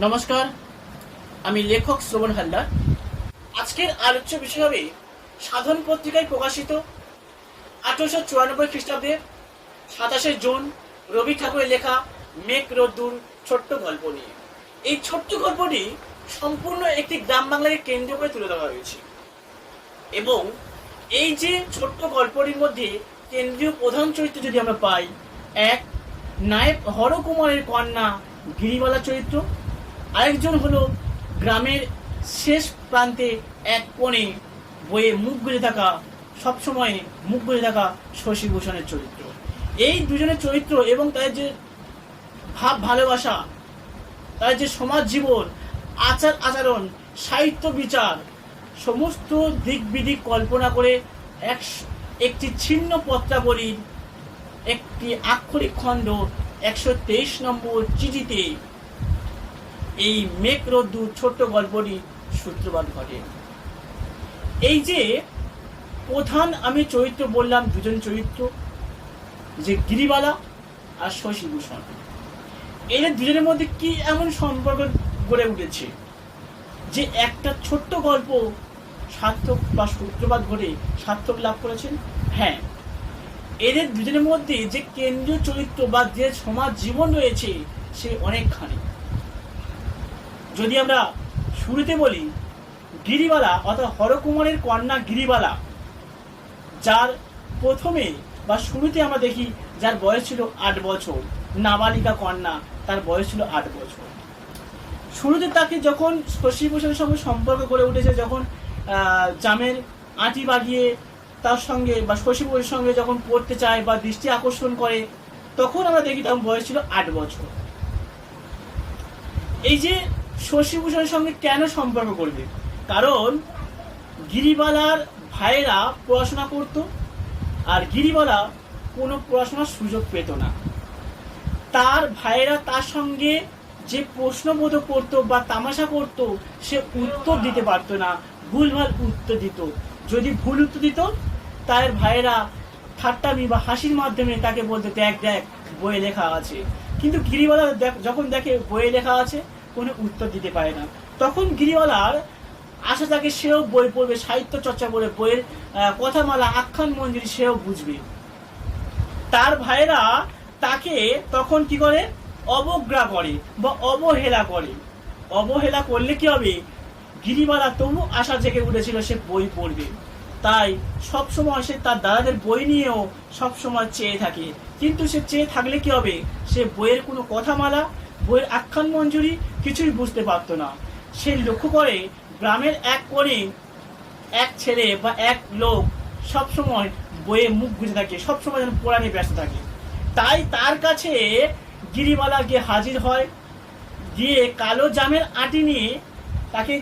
নমস্কার, আমি লেখক শ্রবণ হালদার। আজকের আলোচ্য বিষয় হবে সাধন পত্রিকায় প্রকাশিত 1894 খ্রিস্টাব্দের 27 জুন রবি ঠাকুরের লেখা মেঘ রোদ্দুর ছোট্ট গল্প নিয়ে। এই ছোট্ট গল্পটি সম্পূর্ণ একটি গ্রাম বাংলাকে কেন্দ্র করে তুলে ধরা হয়েছে এবং এই যে ছোট্ট গল্পটির মধ্যে কেন্দ্রীয় প্রধান চরিত্র যদি আমরা পাই, এক নায়েব হরকুমারের কন্যা গিরিবালা চরিত্র, আরেকজন হলো গ্রামের শেষ প্রান্তে এক কোণে বইয়ে মুখ গুজে থাকা, সবসময় মুখ গুজে থাকা শশীভূষণের চরিত্র। এই দুজনের চরিত্র এবং তাদের যে ভাব ভালোবাসা, তাদের যে সমাজ জীবন, আচার আচরণ, সাহিত্য বিচার, সমস্ত দিক বিদিক কল্পনা করে একটি ছিন্ন পত্রাবলীর একটি আক্ষরিক খণ্ড 123 নম্বর চিঠিতে এই মেঘ রোদ্দুর ছোট্ট গল্পটি সূত্রপাত ঘটে। এই যে প্রধান আমি চরিত্র বললাম, দুজন চরিত্র, যে গিরিবালা আর শশীভূষণ, এদের দুজনের মধ্যে কি এমন সম্পর্ক গড়ে উঠেছে যে একটা ছোট্ট গল্প সার্থক বা সূত্রপাত ঘটে সার্থক লাভ করেছেন? হ্যাঁ, এদের দুজনের মধ্যে যে কেন্দ্রীয় চরিত্র বা যে সমাজ জীবন রয়েছে সে অনেকখানি। যদি আমরা শুরুতে বলি, গিরিবালা অর্থাৎ হরকুমারের কন্যা গিরিবালা, যার প্রথমে বা শুরুতে আমরা দেখি যার বয়স ছিল 8 বছর, নাবালিকা কন্যা, তার বয়স ছিল 8 বছর। শুরুতে তাকে যখন শশীভূষণের সঙ্গে সম্পর্ক গড়ে উঠেছে, যখন জামের আঁটি বাগিয়ে তার সঙ্গে বা শশীভূষণের সঙ্গে যখন পড়তে চায় বা দৃষ্টি আকর্ষণ করে, তখন আমরা দেখি তার বয়স ছিল 8 বছর। এই যে শশীভূষণের সঙ্গে কেন সম্পর্ক করবে? কারণ গিরিবালার ভাইয়েরা পড়াশোনা করত আর গিরিবালা কোনো পড়াশোনার সুযোগ পেত না। তার ভাইয়েরা তার সঙ্গে যে প্রশ্নবোধ করতো বা তামাশা করত, সে উত্তর দিতে পারতো না, ভুলভাল উত্তর দিত। যদি ভুল উত্তর দিত, তার ভাইয়েরা ঠাট্টামি বা হাসির মাধ্যমে তাকে বলতো, দেখ দেখ বইয়ে লেখা আছে। কিন্তু গিরিবালা যখন দেখে বইয়ে লেখা আছে, কোনো উত্তর দিতে পারে না, তখন গিরিবালার আশা থাকে সেও বই পড়বে, সাহিত্য চর্চা করে বইয়ের কথামালা, আখ্যান মঞ্জুরি সেও বুঝবে। তার ভাইয়েরা তাকে তখন কি করে? অবজ্ঞা করে বা অবহেলা করে। অবহেলা করলে কি হবে? গিরিবালা তবু আশা জেগে উঠেছিল সে বই পড়বে, তাই সবসময় সে তার দাদাদের বই নিয়েও সবসময় চেয়ে থাকে। কিন্তু সে চেয়ে থাকলে কি হবে? সে বইয়ের কোনো কথামালা, বইয়ের আখ্যান মঞ্জুরি কিছুই বুঝতে পারতো না। সে লক্ষ্য করে গ্রামের এক কোণে এক ছেলে বা এক লোক সবসময় বইয়ে মুখ গুজে থাকে, সবসময় যেন পড়া নিয়ে ব্যস্ত থাকে। তাই তার কাছে গিরিবালা গিয়ে হাজির হয়, গিয়ে কালো জামের আঁটি নিয়ে তাকে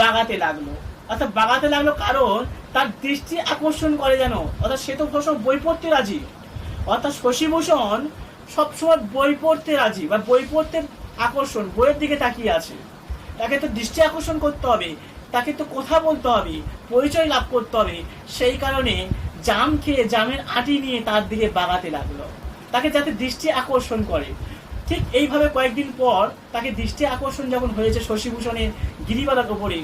বাগাতে লাগলো। অর্থাৎ বাগাতে লাগলো কারণ তার দৃষ্টি আকর্ষণ করে যেন, অর্থাৎ সে তো সবসময় বই পড়তে রাজি, অর্থাৎ শশীভূষণ সবসময় বই পড়তে রাজি বা বই পড়তে আকর্ষণ, বইয়ের দিকে তাকিয়ে আছে। তাকে তো দৃষ্টি আকর্ষণ করতে হবে, তাকে তো কথা বলতে হবে, পরিচয় লাভ করতে হবে। সেই কারণে জাম খেয়ে জামের আঁটি নিয়ে তার দিকে বাগাতে লাগলো, তাকে যাতে দৃষ্টি আকর্ষণ করে। ঠিক এইভাবে কয়েকদিন পর তাকে দৃষ্টি আকর্ষণ যখন হয়েছে শশীভূষণের গিরিবালার ওপরে,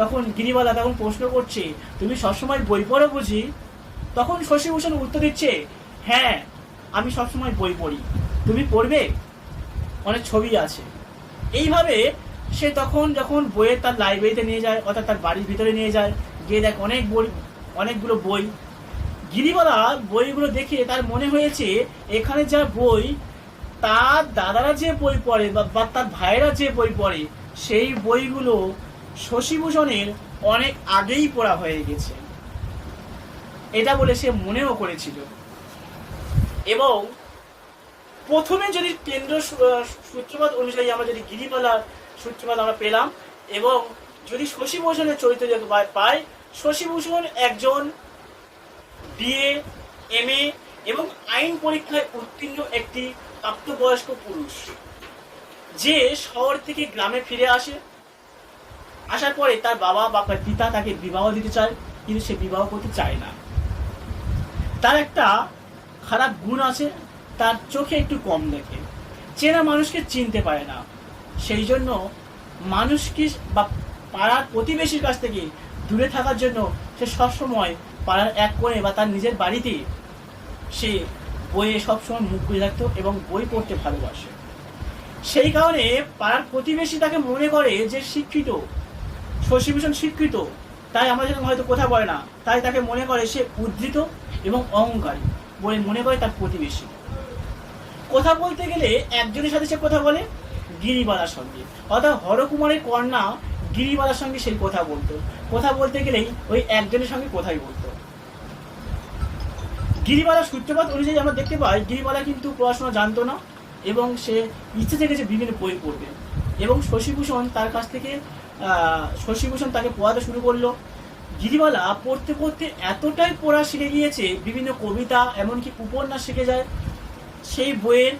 তখন গিরিবালা তখন প্রশ্ন করছে, তুমি সবসময় বই পড়ো বুঝি? তখন শশীভূষণ উত্তর দিচ্ছে, হ্যাঁ আমি সবসময় বই পড়ি, তুমি পড়বে? অনেক ছবি আছে। এইভাবে সে তখন যখন বইয়ের তার লাইব্রেরিতে নিয়ে যায়, অর্থাৎ তার বাড়ির ভিতরে নিয়ে যায়, গিয়ে দেখ অনেকগুলো বই। গিরিবালা বইগুলো দেখে তার মনে হয়েছে এখানে যা বই, তার দাদারা যে বই পড়ে বা তার ভাইয়েরা যে বই পড়ে, সেই বইগুলো শশীভূষণের অনেক আগেই পড়া হয়ে গেছে, এটা বলে সে মনেও করেছিল। এবং প্রথমে যদি কেন্দ্র সূত্রপাত অনুযায়ী আমরা যদি গিরিবালার সূত্রপাত আমরা পেলাম এবং যদি শশীভূষণের চরিত্র যদি পাই, শশীভূষণ একজন বিএ, এমএ এবং আইন পরীক্ষায় উত্তীর্ণ একটি প্রাপ্তবয়স্ক পুরুষ, যে শহর থেকে গ্রামে ফিরে আসে। আসার পরে তার বাবা বা পিতা তাকে বিবাহ দিতে চায়, কিন্তু সে বিবাহ করতে চায় না। তার একটা খারাপ গুণ আছে, তার চোখে একটু কম দেখে, চেনা মানুষকে চিনতে পারে না। সেই জন্য মানুষকে বা পাড়ার প্রতিবেশীর কাছ থেকে দূরে থাকার জন্য সে সবসময় পাড়ার এক কোণে বা তার নিজের বাড়িতে সে বইয়ে সবসময় মুখ গুজে রাখতো এবং বই পড়তে ভালোবাসে। সেই কারণে পাড়ার প্রতিবেশী তাকে মনে করে যে শিক্ষিত, শশীভূষণ শিক্ষিত, তাই আমাদের সঙ্গে হয়তো কথা বলে না, তাই তাকে মনে করে সে উদ্ধৃত এবং অহংকারী বলে মনে করে তার প্রতিবেশী। কথা বলতে গেলে একজনের সাথে সে কথা বলে, গিরিবালার সঙ্গে, অর্থাৎ হরকুমারের কন্যা গিরিবালার সঙ্গে সেই কথা বলতো। কথা বলতে গেলেই ওই একজনের সঙ্গে কথাই বলতো। গিরিবালার সূত্রপাত অনুযায়ী আমরা দেখতে পাই গিরিবালা কিন্তু পড়াশোনা জানতো না এবং সে ইচ্ছে থেকেছে বিভিন্ন বই পড়বে এবং শশীভূষণ তার কাছ থেকে শশীভূষণ তাকে পড়াতে শুরু করলো। গিরিবালা পড়তে পড়তে এতটাই পড়া শিখে গিয়েছে, বিভিন্ন কবিতা এমনকি উপন্যাস শিখে যায়। সেই বইয়ের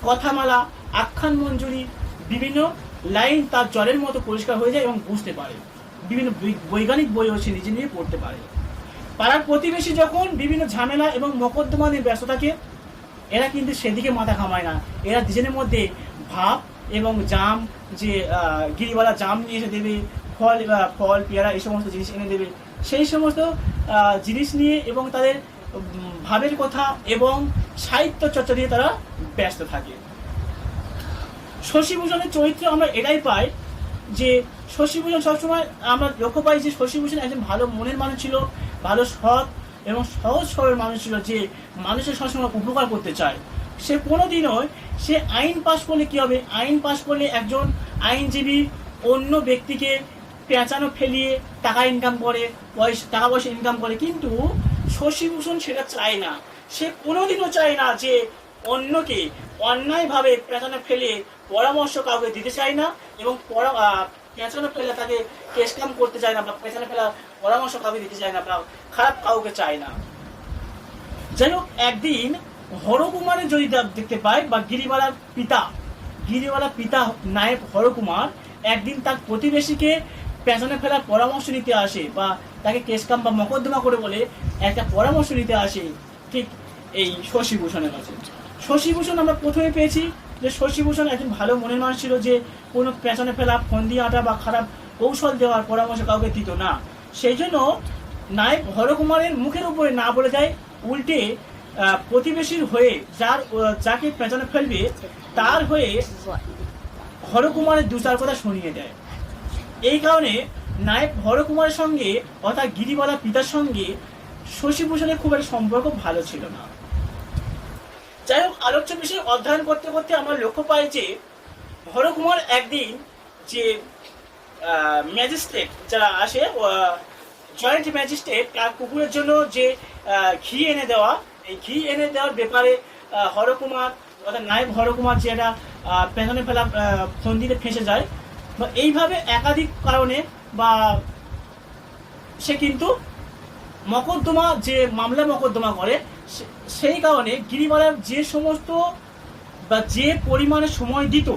কথামালা, আখ্যান মঞ্জুরি, বিভিন্ন লাইন তার জলের মতো পরিষ্কার হয়ে যায় এবং বুঝতে পারে। বিভিন্ন বৈজ্ঞানিক বইও সে নিজে নিয়ে পড়তে পারে। পাড়ার প্রতিবেশী যখন বিভিন্ন ঝামেলা এবং মকদ্দমা নিয়ে ব্যস্ত থাকে, এরা কিন্তু সেদিকে মাথা ঘামায় না। এরা দুজনের মধ্যে ভাব এবং জাম, যে গিরিবালা জাম নিয়ে এসে দেবে, ফল পেয়ারা এই সমস্ত জিনিস এনে দেবে, সেই সমস্ত জিনিস নিয়ে এবং তাদের ভাবের কথা এবং সাহিত্য চর্চা নিয়ে তারা ব্যস্ত থাকে। শশীভূষণের চরিত্রে আমরা এটাই পাই যে শশীভূষণ সবসময় আমরা লক্ষ্য পাই যে শশীভূষণ একজন ভালো মনের মানুষ ছিল, ভালো সৎ এবং সহজ সরল মানুষ ছিল, যে মানুষের সবসময় উপকার করতে চায়। সে কোনোদিনও সে আইন পাশ করলে কী হবে, আইন পাশ করলে একজন আইনজীবী অন্য ব্যক্তিকে পেঁচানো ফেলিয়ে টাকা ইনকাম করে, টাকা পয়সা ইনকাম করে, কিন্তু শশীভূষণ সেটা চায় না। সে কোনোদিনও চায় না যে অন্যকে অন্যায়ভাবে পেঁচানো ফেলে পরামর্শ কাউকে দিতে চায় না এবং পেঁচানো ফেলে তাকে কেস কাম করতে চায় না, বা পেঁচানো ফেলা পরামর্শ কাউকে দিতে চায় না, বা খারাপ কাউকে চায় না। যাই হোক, একদিন হরকুমারের যদি দেখতে পাই, বা গিরিবালার পিতা নায়েব হরকুমার একদিন তার প্রতিবেশীকে পেছনে ফেলার পরামর্শ নিতে আসে, বা তাকে কেসকাম বা মকদ্দমা করে বলে একটা পরামর্শ নিতে আসে ঠিক এই শশীভূষণের কাছে। শশীভূষণ আমরা প্রথমে পেয়েছি যে শশীভূষণ একজন ভালো মনের মানুষ ছিল, যে কোনো পেছনে ফেলা, ফন্দি আটা বা খারাপ কৌশল দেওয়ার পরামর্শ কাউকে দিত না। সেই জন্য নায়েব হরকুমারের মুখের উপরে না বলে দেয়, উল্টে প্রতিবেশীর হয়ে যাকে পেছনে ফেলবে তার হয়ে হরকুমারের দু চার কথা শুনিয়ে দেয়। এই কারণে নায়েব হরকুমারের সঙ্গে অর্থাৎ গিরিবালার পিতার সঙ্গে শশীভূষণের খুব একটা সম্পর্ক ভালো ছিল না। যাই হোক, আলোচ্য বিষয় অধ্যয়ন করতে করতে আমরা লক্ষ্য পাই যে হরকুমার একদিন যে ম্যাজিস্ট্রেট যারা আসে, জয়েন্ট ম্যাজিস্ট্রেট, তার কুকুরের জন্য যে ঘি এনে দেওয়া, এই ঘি এনে দেওয়ার ব্যাপারে হরকুমার অর্থাৎ নায়েব হরকুমার যে একটা পেছনে ফেলা ফন্দিতে ফেঁসে যায়, বা এইভাবে একাধিক কারণে বা সে কিন্তু মকদ্দমা যে মামলা মকদ্দমা করে, সেই কারণে গিরিবালার যে সমস্ত বা যে পরিমাণে সময় দিত,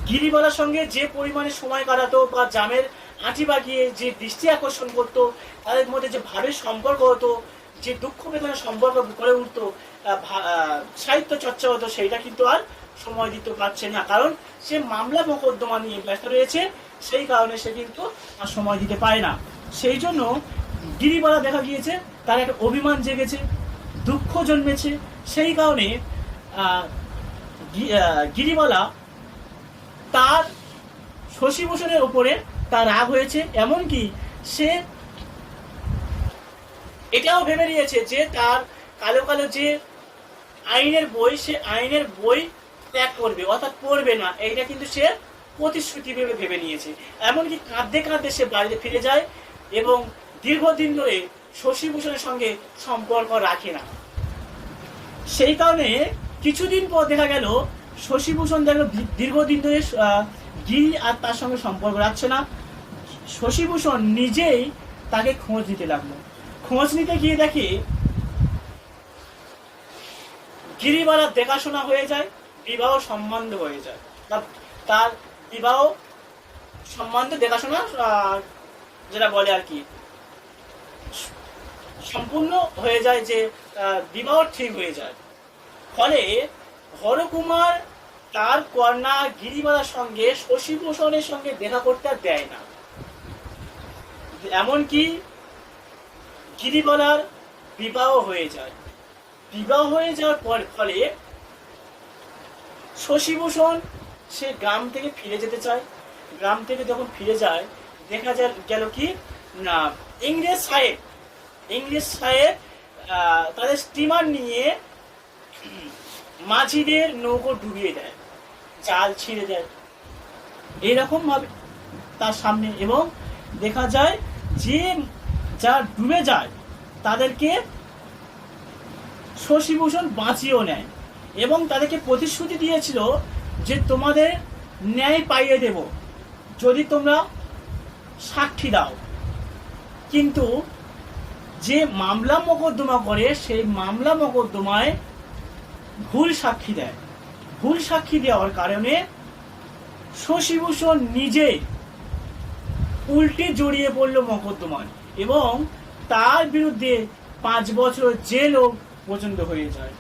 গিরিবালার সঙ্গে যে পরিমাণে সময় কাটাতো বা জামের আঁটি বাগিয়ে যে দৃষ্টি আকর্ষণ করতো, তাদের মধ্যে যে ভাবের সম্পর্ক হতো, যে দুঃখ বেদনার সম্পর্ক গড়ে উঠতো, সাহিত্য চর্চা হতো, সেইটা কিন্তু আর সময় দিতে পারছে না, কারণ সে মামলা মকদ্দমা নিয়ে ব্যস্ত রয়েছে। সেই কারণে সে কিন্তু আর সময় দিতে পারে না। সেই জন্য গিরিবালা দেখা গিয়েছে তার একটা অভিমান জেগেছে, দুঃখ জন্মেছে। সেই কারণে গিরিবালা তার শশীভূষণের উপরে তার রাগ হয়েছে, এমনকি সে এটাও ভেবে নিয়েছে যে তার কালো কালো যে আইনের বই, সে আইনের বই ত্যাগ করবে, অর্থাৎ পড়বে না। এইটা কিন্তু সে প্রতিশ্রুতি ভেবে নিয়েছে। এমনকি কাঁদতে কাঁদতে সে বাড়িতে ফিরে যায় এবং দীর্ঘদিন ধরে শশীভূষণের সঙ্গে সম্পর্ক রাখে না। সেই কারণে কিছুদিন পর দেখা গেল শশীভূষণ দেখলো দীর্ঘদিন ধরে গিরি আর তার সঙ্গে সম্পর্ক রাখছে না। শশীভূষণ নিজেই তাকে খোঁজ নিতে লাগলো। খোঁজ নিতে গিয়ে দেখে গিরিবালার দেখাশোনা হয়ে যায়, বিবাহ সম্বন্ধ হয়ে যায়, তার বিবাহ সম্বন্ধে দেখাশোনা যেটা বলে আর কি সম্পূর্ণ হয়ে যায়, যে বিবাহ ঠিক হয়ে যায়। ফলে হরকুমার তার কন্যা গিরিবালার সঙ্গে শশীভূষণের সঙ্গে দেখা করতে আর দেয় না। এমনকি গিরিবালার বিবাহ হয়ে যায়। বিবাহ হয়ে যাওয়ার ফলে শশীভূষণ সে গ্রাম থেকে ফিরে যেতে চায়। গ্রাম থেকে যখন ফিরে যায়, দেখা গেল কি না, ইংরেজ সাহেব তাদের স্টিমার নিয়ে মাঝিদের নৌকো ডুবিয়ে দেয়, জাল ছিঁড়ে দেয় এইরকম ভাবে তার সামনে। এবং দেখা যায় যে যা ডুবে যায় তাদেরকে শশীভূষণ বাঁচিয়েও নেয় এবং তাদেরকে প্রতিশ্রুতি দিয়েছিল যে তোমাদের ন্যায় পাইয়ে দেব যদি তোমরা সাক্ষী দাও। কিন্তু যে মামলা মোকদ্দমা করে সেই মামলা মোকদ্দমায় ভুল সাক্ষী দেয়। ভুল সাক্ষী দেওয়ার কারণে শশীভূষণ নিজে উল্টে জড়িয়ে পড়ল মোকদ্দমায় এবং তার বিরুদ্ধে 5 বছর জেলও পর্যন্ত হয়ে যায়।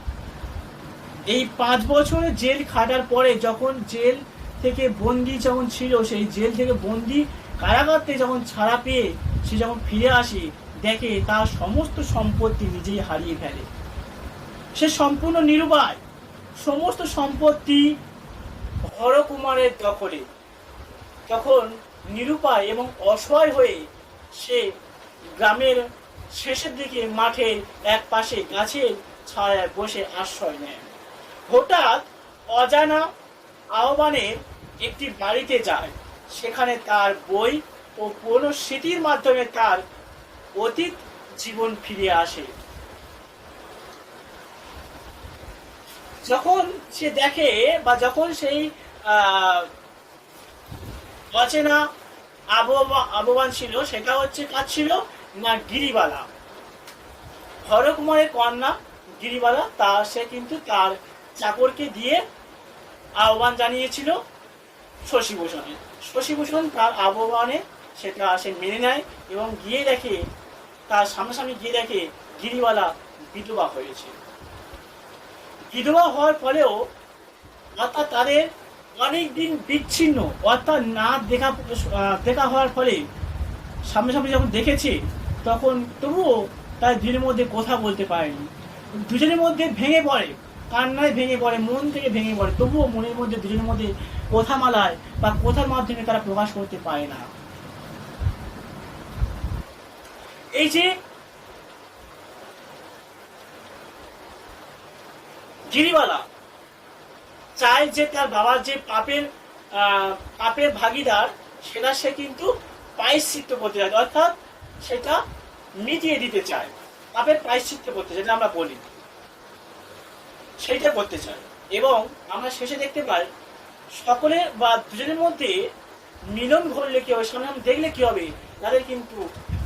এই 5 বছরের জেল খাটার পরে যখন জেল থেকে বন্দি যখন ছিল, সেই জেল থেকে বন্দি কারাগার থেকে যখন ছাড়া পেয়ে সে যখন ফিরে আসে, দেখে তার সমস্ত সম্পত্তি নিজেই হারিয়ে ফেলে। সে সম্পূর্ণ নিরুপায়, সমস্ত সম্পত্তি হরকুমারের দখলে। তখন নিরুপায় এবং অসহায় হয়ে সে গ্রামের শেষের দিকে মাঠের এক পাশে গাছের ছায়ায় বসে আশ্রয় নেয়। হঠাৎ অজানা আহ্বানের একটি বাড়িতে যায়। সেখানে তার বই ও পুরনো স্মৃতির মাধ্যমে তার অতীত জীবন ফিরে আসে। যখন সে দেখে বা যখন সেই অচেনা আহ্বান ছিল, সেটা হচ্ছে কাজ ছিল না গিরিবালা, হরকুমারের কন্যা গিরিবালা। সে কিন্তু তার চাকরকে দিয়ে আহ্বান জানিয়েছিল শশীভূষণের। শশীভূষণ তার আহ্বানে সেটা সে মেনে নেয় এবং গিয়ে দেখে, তার সামনাসামনি গিয়ে দেখে গিরিবালা বিধবা হয়েছে। বিধবা হওয়ার ফলেও অর্থাৎ তাদের অনেক দিন বিচ্ছিন্ন, অর্থাৎ না দেখা হওয়ার ফলে সামনাসামনি যখন দেখেছে তখন তবুও তার দুজনের মধ্যে কথা বলতে পারেনি। দুজনের মধ্যে ভেঙে পড়ে, কান্নায় ভেঙে পড়ে, মন থেকে ভেঙে পড়ে। তবুও মনের মধ্যে দুজনের মধ্যে কথামালায় বা কথার মাধ্যমে তারা প্রকাশ করতে পারে না। এই যে গিরিবালা চায় যে তার বাবার যে পাপের ভাগিদার, সেটা সে কিন্তু প্রায়শ্চিত্ত করতে চায়, অর্থাৎ সেটা মিটিয়ে দিতে চায়। পাপের প্রায়শ্চিত্ত করতে, যেটা আমরা বলি, সেইটা করতে চায়। এবং আমরা শেষে দেখতে পাই সকলে বা দুজনের মধ্যে মিলন ঘটলে কি হবে, সামনে দেখলে কি হবে, তাদের কিন্তু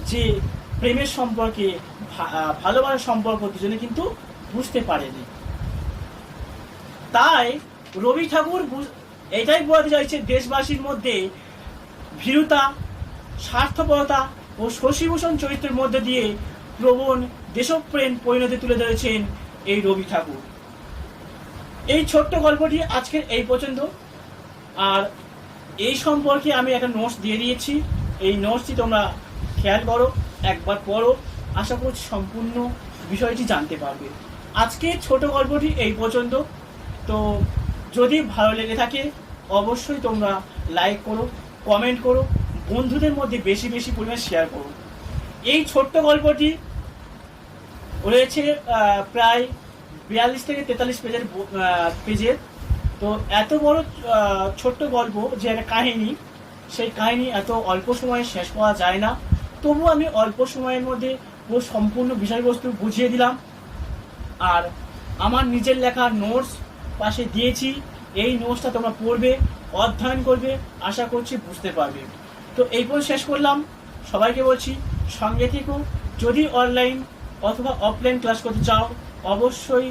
যে প্রেমের সম্পর্কে, ভালোবাসার সম্পর্ক দুজনে কিন্তু বুঝতে পারেনি। তাই রবি ঠাকুর এটাই বলতে চাইছে, দেশবাসীর মধ্যে ভীরুতা, স্বার্থপরতা ও শশীভূষণ চরিত্রের মধ্যে দিয়ে প্রবণ দেশপ্রেম পরিণতি তুলে ধরেছেন এই রবি ঠাকুর। এই ছোট্ট গল্পটি আজকের এই পর্যন্ত। আর এই সম্পর্কে আমি একটা নোটস দিয়ে দিয়েছি, এই নোটসটি তোমরা খেয়াল করো, একবার পড়ো, আশা করছি সম্পূর্ণ বিষয়টি জানতে পারবে। আজকে ছোট গল্পটি এই পর্যন্ত। তো যদি ভালো লেগে থাকে অবশ্যই তোমরা লাইক করো, কমেন্ট করো, বন্ধুদের মধ্যে বেশি বেশি পরিমাণে শেয়ার করো। এই ছোট্ট গল্পটি রয়েছে প্রায় 42 থেকে 43 পেজের। তো এত বড় ছোট্ট গল্প যে একটা কাহিনী, সেই কাহিনী এত অল্প সময়ে শেষ করা যায় না। তবু আমি অল্প সময়ের মধ্যে সম্পূর্ণ বিষয়বস্তু বুঝিয়ে দিলাম। আর আমার নিজের লেখা নোটস পাশে দিয়েছি, এই নোটসটা তোমরা পড়বে, অধ্যয়ন করবে, আশা করছি বুঝতে পারবে। তো এই পর্যন্ত শেষ করলাম। সবাইকে বলছি সঙ্গে থেকো। যদি অনলাইন অথবা অফলাইন ক্লাস করতে চাও অবশ্যই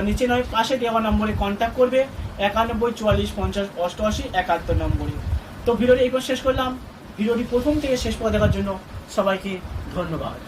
নিচে নয় পাশে দেওয়া নম্বরে কন্ট্যাক্ট করবে, 91 44 50 88 71 নম্বরে। তো ভিডিওটি এই পর্যন্ত শেষ করলাম। ভিডিওটি প্রথম থেকে শেষ পর্যন্ত দেখার জন্য সবাইকে ধন্যবাদ।